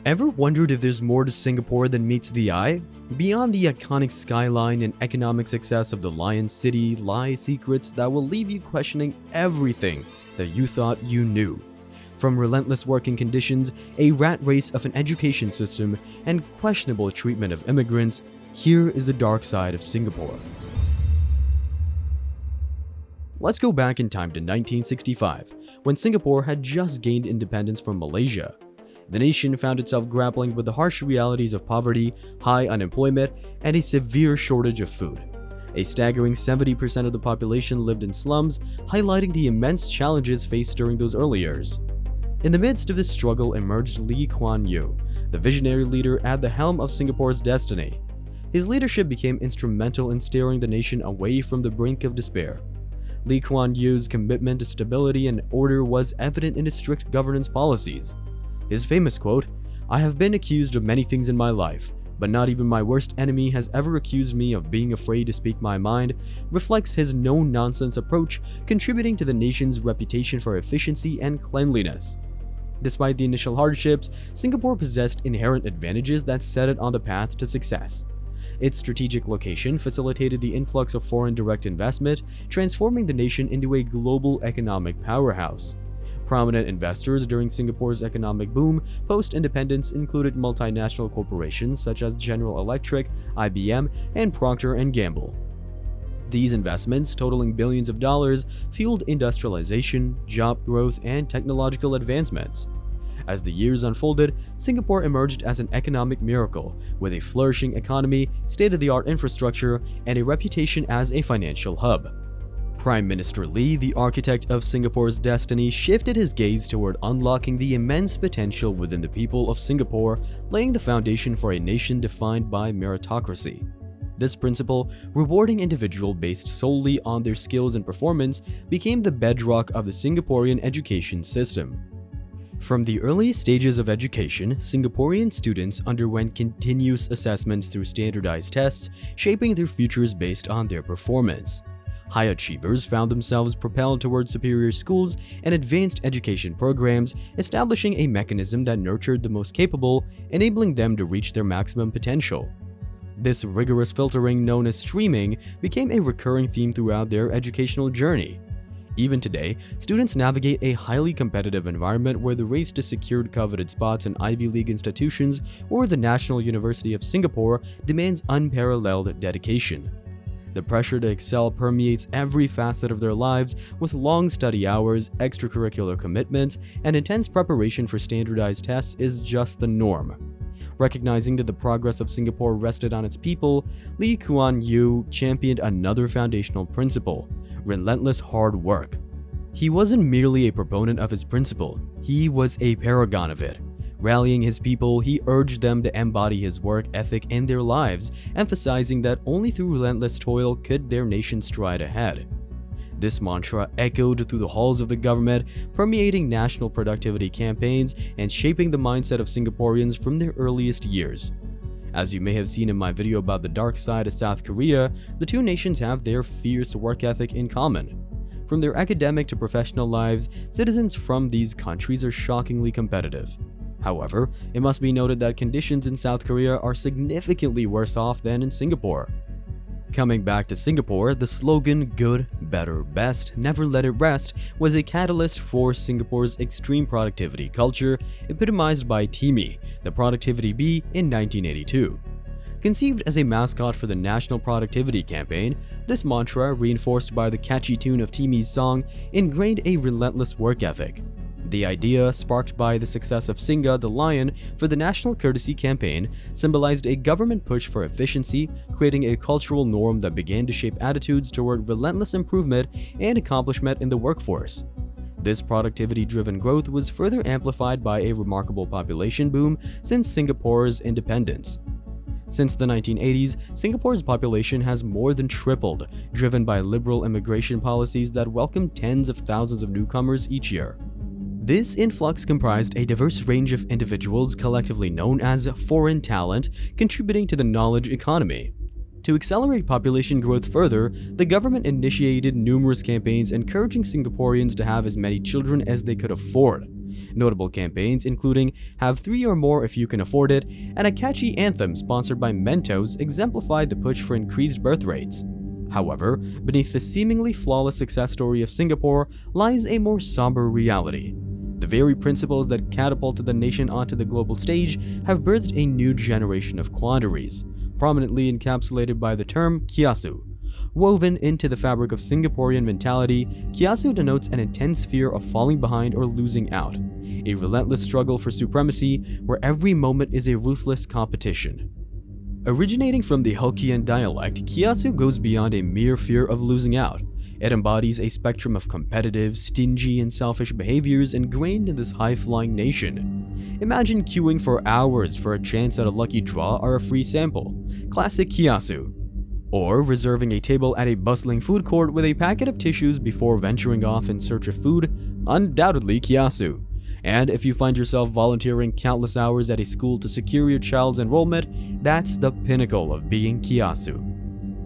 Ever wondered if there's more to Singapore than meets the eye? Beyond the iconic skyline and economic success of the Lion City lie secrets that will leave you questioning everything that you thought you knew. From relentless working conditions, a rat race of an education system, and questionable treatment of immigrants, here is the dark side of Singapore. Let's go back in time to 1965, when Singapore had just gained independence from Malaysia. The nation found itself grappling with the harsh realities of poverty, high unemployment, and a severe shortage of food. A staggering 70% of the population lived in slums, highlighting the immense challenges faced during those early years. In the midst of this struggle emerged Lee Kuan Yew, the visionary leader at the helm of Singapore's destiny. His leadership became instrumental in steering the nation away from the brink of despair. Lee Kuan Yew's commitment to stability and order was evident in his strict governance policies. His famous quote, "I have been accused of many things in my life, but not even my worst enemy has ever accused me of being afraid to speak my mind," reflects his no-nonsense approach, contributing to the nation's reputation for efficiency and cleanliness. Despite the initial hardships, Singapore possessed inherent advantages that set it on the path to success. Its strategic location facilitated the influx of foreign direct investment, transforming the nation into a global economic powerhouse. Prominent investors during Singapore's economic boom post-independence included multinational corporations such as General Electric, IBM, and Procter & Gamble. These investments, totaling billions of dollars, fueled industrialization, job growth, and technological advancements. As the years unfolded, Singapore emerged as an economic miracle, with a flourishing economy, state-of-the-art infrastructure, and a reputation as a financial hub. Prime Minister Lee, the architect of Singapore's destiny, shifted his gaze toward unlocking the immense potential within the people of Singapore, laying the foundation for a nation defined by meritocracy. This principle, rewarding individuals based solely on their skills and performance, became the bedrock of the Singaporean education system. From the earliest stages of education, Singaporean students underwent continuous assessments through standardized tests, shaping their futures based on their performance. High achievers found themselves propelled towards superior schools and advanced education programs, establishing a mechanism that nurtured the most capable, enabling them to reach their maximum potential. This rigorous filtering, known as streaming, became a recurring theme throughout their educational journey. Even today, students navigate a highly competitive environment where the race to secure coveted spots in Ivy League institutions or the National University of Singapore demands unparalleled dedication. The pressure to excel permeates every facet of their lives, with long study hours, extracurricular commitments, and intense preparation for standardized tests is just the norm. Recognizing that the progress of Singapore rested on its people, Lee Kuan Yew championed another foundational principle: relentless hard work. He wasn't merely a proponent of his principle, he was a paragon of it. Rallying his people, he urged them to embody his work ethic in their lives, emphasizing that only through relentless toil could their nation stride ahead. This mantra echoed through the halls of the government, permeating national productivity campaigns and shaping the mindset of Singaporeans from their earliest years. As you may have seen in my video about the dark side of South Korea, the two nations have their fierce work ethic in common. From their academic to professional lives, citizens from these countries are shockingly competitive. However, it must be noted that conditions in South Korea are significantly worse off than in Singapore. Coming back to Singapore, the slogan "Good, Better, Best, Never Let It Rest" was a catalyst for Singapore's extreme productivity culture, epitomized by TIMI, the Productivity Bee, in 1982. Conceived as a mascot for the National Productivity Campaign, this mantra, reinforced by the catchy tune of TIMI's song, ingrained a relentless work ethic. The idea, sparked by the success of Singa the Lion for the National Courtesy Campaign, symbolized a government push for efficiency, creating a cultural norm that began to shape attitudes toward relentless improvement and accomplishment in the workforce. This productivity-driven growth was further amplified by a remarkable population boom since Singapore's independence. Since the 1980s, Singapore's population has more than tripled, driven by liberal immigration policies that welcome tens of thousands of newcomers each year. This influx comprised a diverse range of individuals collectively known as foreign talent, contributing to the knowledge economy. To accelerate population growth further, the government initiated numerous campaigns encouraging Singaporeans to have as many children as they could afford. Notable campaigns including "Have 3 or more if you can afford it" and a catchy anthem sponsored by Mentos exemplified the push for increased birth rates. However, beneath the seemingly flawless success story of Singapore lies a more somber reality. The very principles that catapulted the nation onto the global stage have birthed a new generation of quandaries, prominently encapsulated by the term kiasu. Woven into the fabric of Singaporean mentality, kiasu denotes an intense fear of falling behind or losing out, a relentless struggle for supremacy where every moment is a ruthless competition. Originating from the Hokkien dialect, kiasu goes beyond a mere fear of losing out. It embodies a spectrum of competitive, stingy, and selfish behaviors ingrained in this high-flying nation. Imagine queuing for hours for a chance at a lucky draw or a free sample, classic kiasu. Or reserving a table at a bustling food court with a packet of tissues before venturing off in search of food, undoubtedly kiasu. And if you find yourself volunteering countless hours at a school to secure your child's enrollment, that's the pinnacle of being kiasu.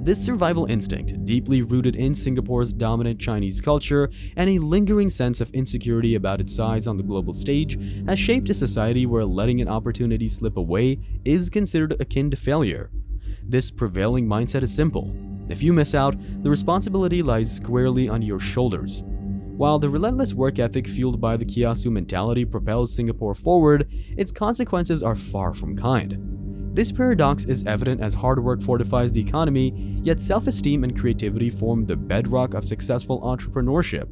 This survival instinct, deeply rooted in Singapore's dominant Chinese culture and a lingering sense of insecurity about its size on the global stage, has shaped a society where letting an opportunity slip away is considered akin to failure. This prevailing mindset is simple. If you miss out, the responsibility lies squarely on your shoulders. While the relentless work ethic fueled by the kiasu mentality propels Singapore forward, its consequences are far from kind. This paradox is evident as hard work fortifies the economy, yet self-esteem and creativity form the bedrock of successful entrepreneurship.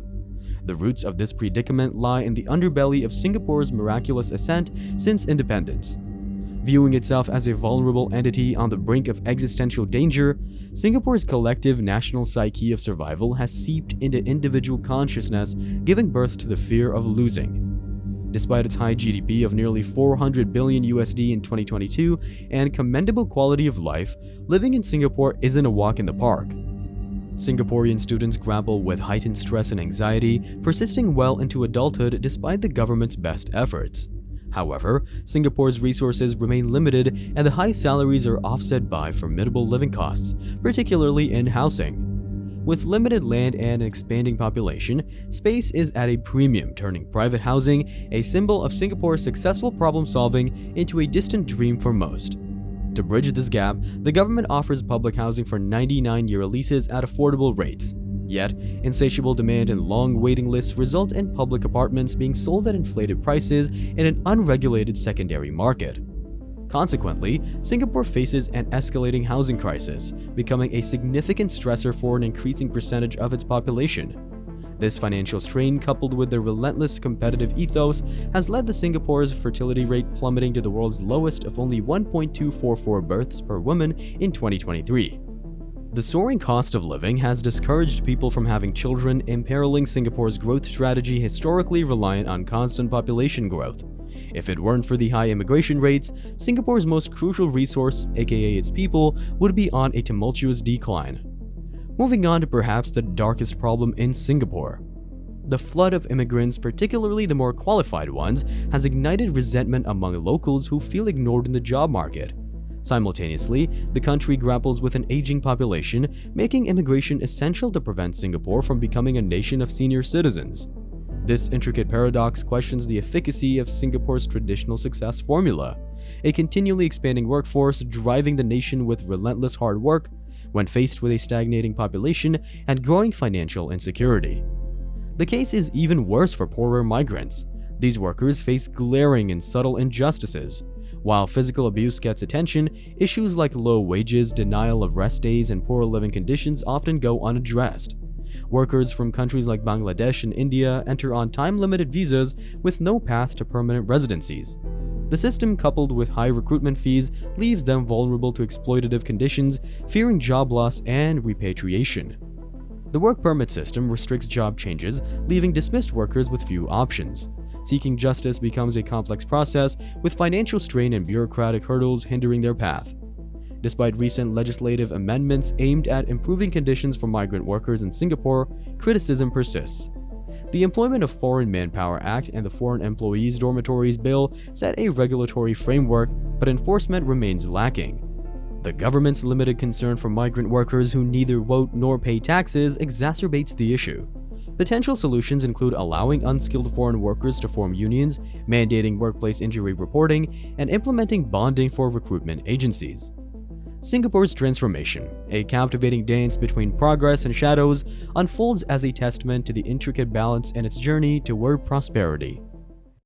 The roots of this predicament lie in the underbelly of Singapore's miraculous ascent since independence. Viewing itself as a vulnerable entity on the brink of existential danger, Singapore's collective national psyche of survival has seeped into individual consciousness, giving birth to the fear of losing. Despite its high GDP of nearly 400 billion USD in 2022 and commendable quality of life, living in Singapore isn't a walk in the park. Singaporean students grapple with heightened stress and anxiety, persisting well into adulthood despite the government's best efforts. However, Singapore's resources remain limited and the high salaries are offset by formidable living costs, particularly in housing. With limited land and an expanding population, space is at a premium, turning private housing, a symbol of Singapore's successful problem-solving, into a distant dream for most. To bridge this gap, the government offers public housing for 99-year leases at affordable rates. Yet, insatiable demand and long waiting lists result in public apartments being sold at inflated prices in an unregulated secondary market. Consequently, Singapore faces an escalating housing crisis, becoming a significant stressor for an increasing percentage of its population. This financial strain, coupled with the relentless competitive ethos, has led to Singapore's fertility rate plummeting to the world's lowest of only 1.244 births per woman in 2023. The soaring cost of living has discouraged people from having children, imperiling Singapore's growth strategy historically reliant on constant population growth. If it weren't for the high immigration rates, Singapore's most crucial resource, aka its people, would be on a tumultuous decline. Moving on to perhaps the darkest problem in Singapore. The flood of immigrants, particularly the more qualified ones, has ignited resentment among locals who feel ignored in the job market. Simultaneously, the country grapples with an aging population, making immigration essential to prevent Singapore from becoming a nation of senior citizens. This intricate paradox questions the efficacy of Singapore's traditional success formula, a continually expanding workforce driving the nation with relentless hard work when faced with a stagnating population and growing financial insecurity. The case is even worse for poorer migrants. These workers face glaring and subtle injustices. While physical abuse gets attention, issues like low wages, denial of rest days, and poor living conditions often go unaddressed. Workers from countries like Bangladesh and India enter on time-limited visas with no path to permanent residencies. The system, coupled with high recruitment fees, leaves them vulnerable to exploitative conditions, fearing job loss and repatriation. The work permit system restricts job changes, leaving dismissed workers with few options. Seeking justice becomes a complex process, with financial strain and bureaucratic hurdles hindering their path. Despite recent legislative amendments aimed at improving conditions for migrant workers in Singapore, criticism persists. The Employment of Foreign Manpower Act and the Foreign Employees Dormitories Bill set a regulatory framework, but enforcement remains lacking. The government's limited concern for migrant workers who neither vote nor pay taxes exacerbates the issue. Potential solutions include allowing unskilled foreign workers to form unions, mandating workplace injury reporting, and implementing bonding for recruitment agencies. Singapore's transformation, a captivating dance between progress and shadows, unfolds as a testament to the intricate balance in its journey toward prosperity.